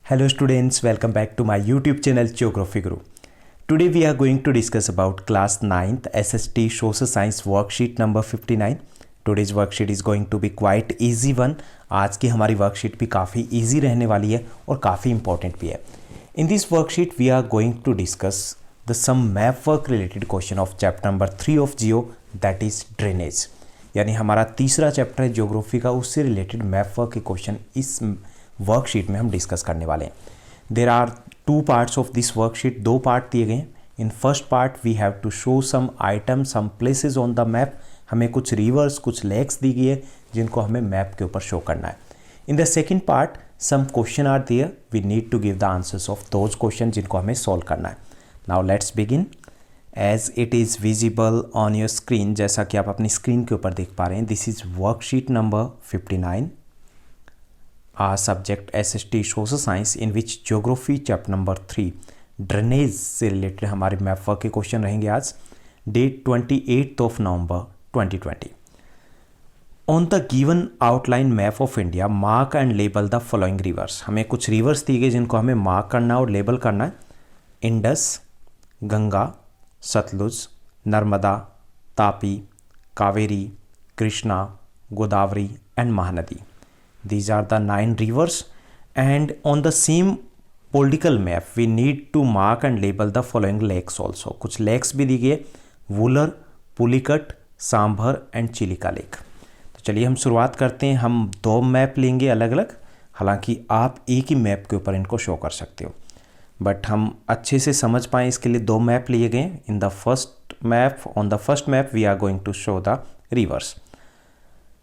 Hello students, welcome back to my YouTube channel Geography Guru. Today we are going to discuss about class 9th SST Social Science worksheet number 59. Today's worksheet is going to be quite easy one. आज की हमारी worksheet भी काफ़ी easy रहने वाली है और काफ़ी important भी है. In this worksheet we are going to discuss the some map work related question of chapter number 3 of Geo, that is drainage. यानी हमारा तीसरा चैप्टर है ज्योग्राफी का, उससे रिलेटेड मैप वर्क के क्वेश्चन इस वर्कशीट में हम डिस्कस करने वाले हैं. There are two parts of this worksheet, दो पार्ट दिए गए हैं. In first part we have to show some item some places on the map. हमें कुछ रिवर्स कुछ लेक्स दी गई है जिनको हमें मैप के ऊपर शो करना है. In the second part some question are there, we need to give the answers of those question जिनको हमें सॉल्व करना है. Now let's begin. As it is visible on your screen, जैसा कि आप अपनी स्क्रीन के ऊपर देख पा रहे हैं, this is worksheet number 59. Subject SST social science in which geography chapter number 3 drainage से रिलेटेड हमारे मैप वर्क के क्वेश्चन रहेंगे. आज date 28 of November 2020. On the given outline map of India mark and label the following rivers. हमें कुछ reverse दिए गए जिनको हमें मार्क करना और लेबल करना है. Indus, Ganga, Sutlej, Narmada, Tapi, Kaveri, Krishna, Godavari and Mahanadi. These are the 9 rivers, and on the same political map we need to mark and label the following lakes also. कुछ lakes भी दी गई है, वुलर, पुलिकट, सांभर एंड चिलिका लेक. तो चलिए हम शुरुआत करते हैं. हम दो मैप लेंगे अलग अलग, हालांकि आप एक ही मैप के ऊपर इनको शो कर सकते हो, बट हम अच्छे से समझ पाएँ इसके लिए दो मैप लिए गए. In the first map, on the first map we are going to show the rivers.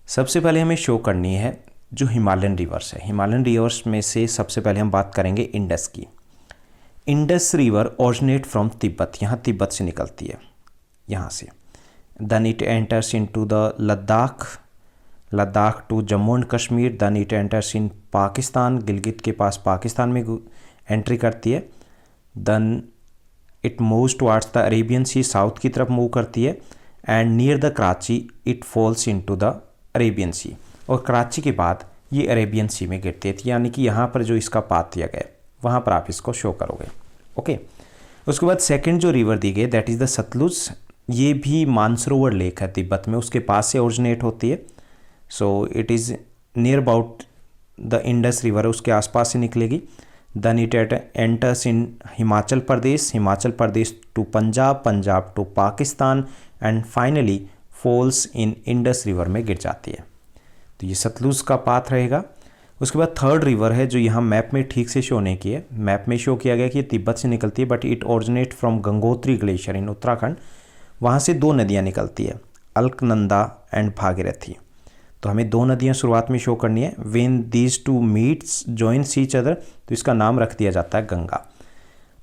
सबसे पहले हमें शो करनी है जो हिमालयन रिवर्स है. हिमालयन रिवर्स में से सबसे पहले हम बात करेंगे इंडस की. Indus river originate from Tibet, यहाँ तिब्बत से निकलती है, यहाँ से. Then it enters into the Ladakh, Ladakh to Jammu and Kashmir. Then it enters in Pakistan, Gilgit के पास पाकिस्तान में एंट्री करती है. Then it moves towards the Arabian Sea, south की तरफ मूव करती है. And near the Karachi it falls into the Arabian Sea, और कराची के बाद ये अरेबियन सी में गिरती है. यानी कि यहाँ पर जो इसका पाथ दिया गया है वहाँ पर आप इसको शो करोगे. ओके. उसके बाद सेकंड जो रिवर दी गई दैट इज़ द सतलुज. ये भी मानसरोवर लेक है तिब्बत में, उसके पास से ओरिजिनेट होती है. So it is near about the Indus river, उसके आसपास से निकलेगी. Then it enters in Himachal Pradesh, Himachal Pradesh to Punjab, Punjab to Pakistan and finally falls in Indus river में गिर जाती है. तो ये सतलुज का पाथ रहेगा. उसके बाद थर्ड रिवर है जो यहाँ मैप में ठीक से शो नहीं किया है. मैप में शो किया गया कि ये तिब्बत से निकलती है, but it originate from Gangotri glacier in Uttarakhand. वहाँ से दो नदियाँ निकलती है, अलकनंदा एंड भागीरथी. तो हमें दो नदियाँ शुरुआत में शो करनी है. When these two meets joins each other, तो इसका नाम रख दिया जाता है Ganga.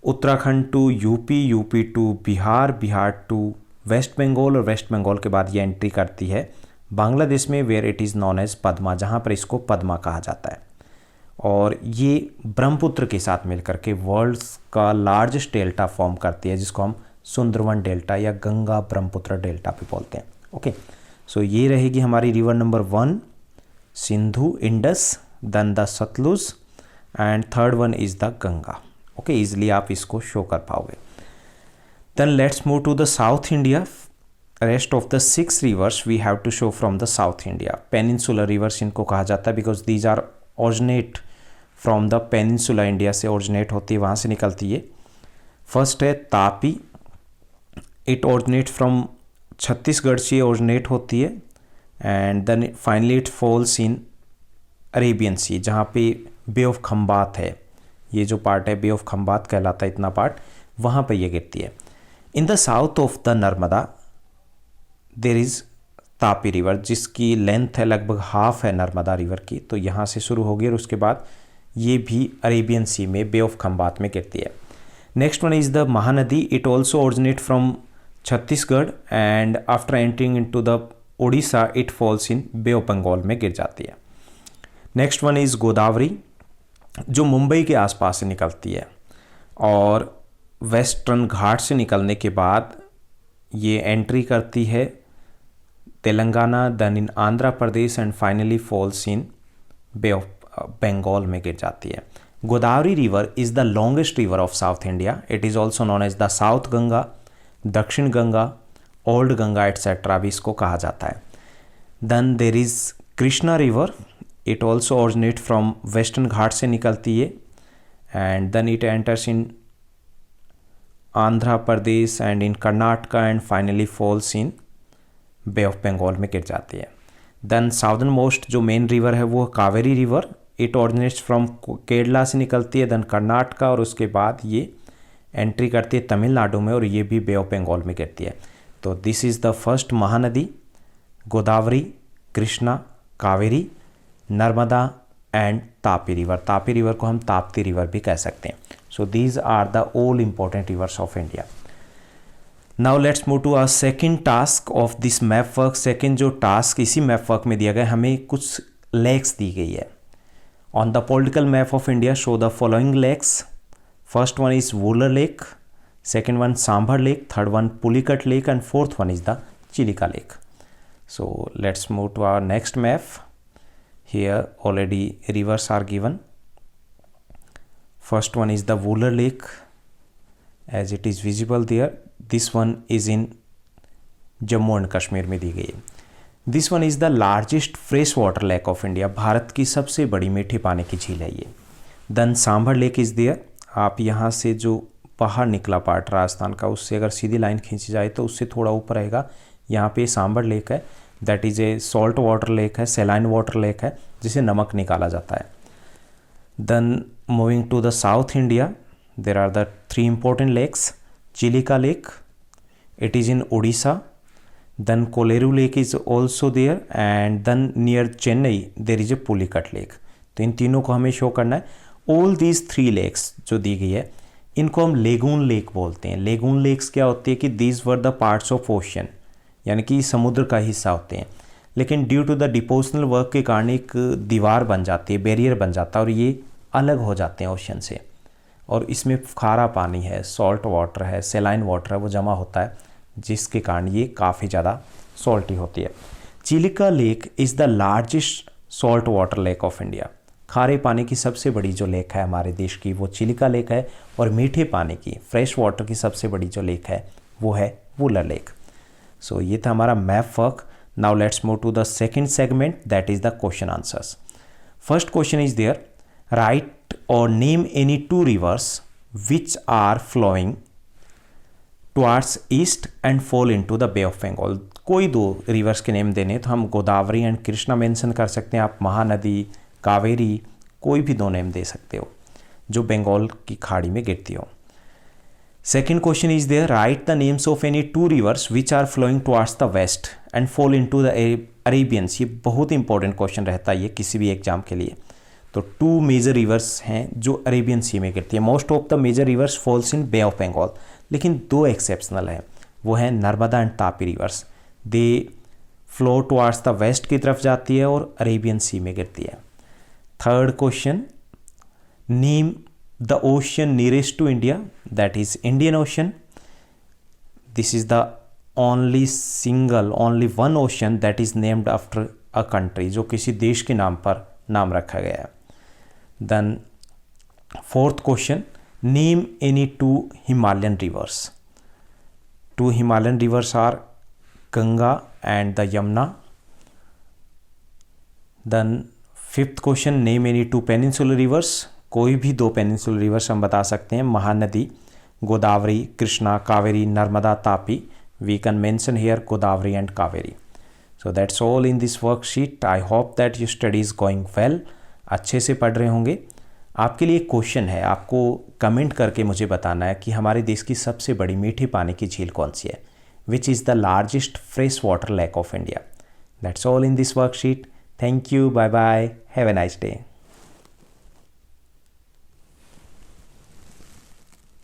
Uttarakhand to UP, UP to Bihar, Bihar to West Bengal, और वेस्ट बंगाल के बाद ये एंट्री करती है बांग्लादेश में, where it is known as Padma, जहाँ पर इसको पद्मा कहा जाता है. और ये ब्रह्मपुत्र के साथ मिलकर के वर्ल्ड्स का लार्जेस्ट डेल्टा फॉर्म करती है, जिसको हम सुंदरवन डेल्टा या गंगा ब्रह्मपुत्र डेल्टा भी बोलते हैं. ओके. सो ये रहेगी हमारी river number 1 Sindhu, Indus, then the Sutlej and third one is the Ganga. Okay, easily आप इसको शो कर पाओगे. Then let's move to the south India. Rest of the 6 rivers we have to show from the south India. Peninsular rivers इनको कहा जाता है because these are originate from the peninsula, India से originate होती है, वहाँ से निकलती है. फर्स्ट है Tapi. It originate from Chhattisgarh से ओरिजिनेट होती है. And then finally it falls in Arabian Sea, जहाँ पे बे ऑफ खम्बात है, ये जो पार्ट है बे ऑफ खम्बात कहलाता है, इतना पार्ट, वहाँ पर ये गिरती है. In the south of the Narmada there is Tapi river, जिसकी लेंथ है लगभग हाफ है नर्मदा रिवर की. तो यहाँ से शुरू होगी और उसके बाद ये भी अरेबियन सी में बे ऑफ खम्बात में गिरती है. Next one is the Mahanadi. It also originate from Chhattisgarh and after entering into the Odisha it falls in bay of Bengal में गिर जाती है. नेक्स्ट वन इज़ गोदावरी, जो मुंबई के आसपास से निकलती है और वेस्टर्न घाट से निकलने के बाद ये एंट्री करती है Telangana, then in Andhra Pradesh and finally falls in bay of Bengal में गिर जाती है. Godavari river is the longest river of south India. It is also known as the south Ganga, Dakshin Ganga, old Ganga etcetera भी इसको कहा जाता है. Then there is Krishna river. It also originate from western घाट से निकलती है and then it enters in Andhra Pradesh and in Karnataka and finally falls in bay of Bengal में गिर जाती है. देन साउदर्न मोस्ट जो मेन रिवर है वो Kaveri river. It originates from Kerala से निकलती है, देन कर्नाटका, और उसके बाद ये एंट्री करती है तमिलनाडु में और ये भी बे ऑफ बंगाल में गिरती है. तो this is the first Mahanadi, Godavari, Krishna, Kaveri, Narmada and Tapi river. Tapi river को हम ताप्ती रिवर भी कह सकते हैं. So these are the all important rivers of India. Now let's move to our second task of this map work. Second जो टास्क इसी मैप वर्क में दिया गया, हमें कुछ लेक्स दी गई है. On the political map of India show the following lakes. First one is Wular lake, second one Sambhar Lake, third one Pulicat Lake, and fourth one is the Chilika Lake. So let's move to our next map. Here already rivers are given. First one is the Wooler Lake, as it is visible there. This one is in Jammu and Kashmir में दी गई है. This one is the largest freshwater lake of India. Bharat की सबसे बड़ी मीठे पानी की झील है ये. Then Sambhar Lake is there. आप यहाँ से जो बाहर निकला पार्ट राजस्थान का, उससे अगर सीधी लाइन खींची जाए तो उससे थोड़ा ऊपर आएगा. यहाँ पे सांबर लेक है, that is a salt water lake है, सेलाइन वाटर लेक है, जिसे नमक निकाला जाता है. Then moving to the south India, there are the 3 important lakes. Chilika lake, it is in Orissa. Then Kolleru lake is also there and then near Chennai there is a Pulicat lake. तो इन तीनों को हमें शो करना है. ऑल दीज 3 लेक्स जो दी गई है, इनको हम लेगून लेक बोलते हैं. लेगून लेक्स क्या होती है कि these were the parts of ocean, यानी कि समुद्र का हिस्सा होते हैं, लेकिन ड्यू टू द डिपोजनल वर्क के कारण एक दीवार बन जाती है, बैरियर बन जाता है और ये अलग हो जाते हैं ओशन से. और इसमें खारा पानी है, सॉल्ट वाटर है, सेलाइन वाटर है, वो जमा होता है, जिसके कारण ये काफ़ी ज़्यादा सॉल्टी होती है. Chilika lake is the largest salt water lake of India. खारे पानी की सबसे बड़ी जो लेक है हमारे देश की वो चिलिका लेक है, और मीठे पानी की फ्रेश वाटर की सबसे बड़ी जो लेक है वो है वुलर लेक. सो ये था हमारा map work. Now let's move to the second segment, that is the question answers. First question is there, right और name any 2 rivers which are flowing towards east and fall into the bay of Bengal. कोई 2 reverse के name देने तो हम Godavari and Krishna mention कर सकते हैं. आप महानदी, कावेरी, कोई भी 2 नेम दे सकते हो जो बंगाल की खाड़ी में गिरती हो. Second question is there, write the names of any 2 rivers which are flowing towards the west and fall into the Arabians. ये बहुत इंपॉर्टेंट क्वेश्चन रहता है ये किसी भी एग्जाम के लिए. तो 2 मेजर रिवर्स हैं जो अरेबियन सी में गिरती है. Most of the major rivers falls in bay of Bengal, लेकिन 2 एक्सेप्शनल हैं, वो हैं Narmada and Tapi rivers. They flow towards the west की तरफ जाती है और अरेबियन सी में गिरती है. Third question, name the ocean nearest to India, that is Indian ocean. This is the only one ocean that is named after a country, जो किसी देश के नाम पर नाम रखा गया है. Then fourth question, name any 2 Himalayan rivers. 2 Himalayan rivers are Ganga and the Yamuna. Then fifth question, name any 2 peninsular rivers. कोई भी 2 peninsular rivers हम बता सकते हैं, Mahanadi, Godavari, Krishna, Kaveri, Narmada, Tapi. We can mention here Godavari and Kaveri. So that's all in this worksheet. I hope that your study is going well. अच्छे से पढ़ रहे होंगे. आपके लिए क्वेश्चन है, आपको कमेंट करके मुझे बताना है कि हमारे देश की सबसे बड़ी मीठे पानी की झील कौन सी है. Which is the largest freshwater lake of India. That's all in this worksheet. Thank you. Bye bye. Have a nice day.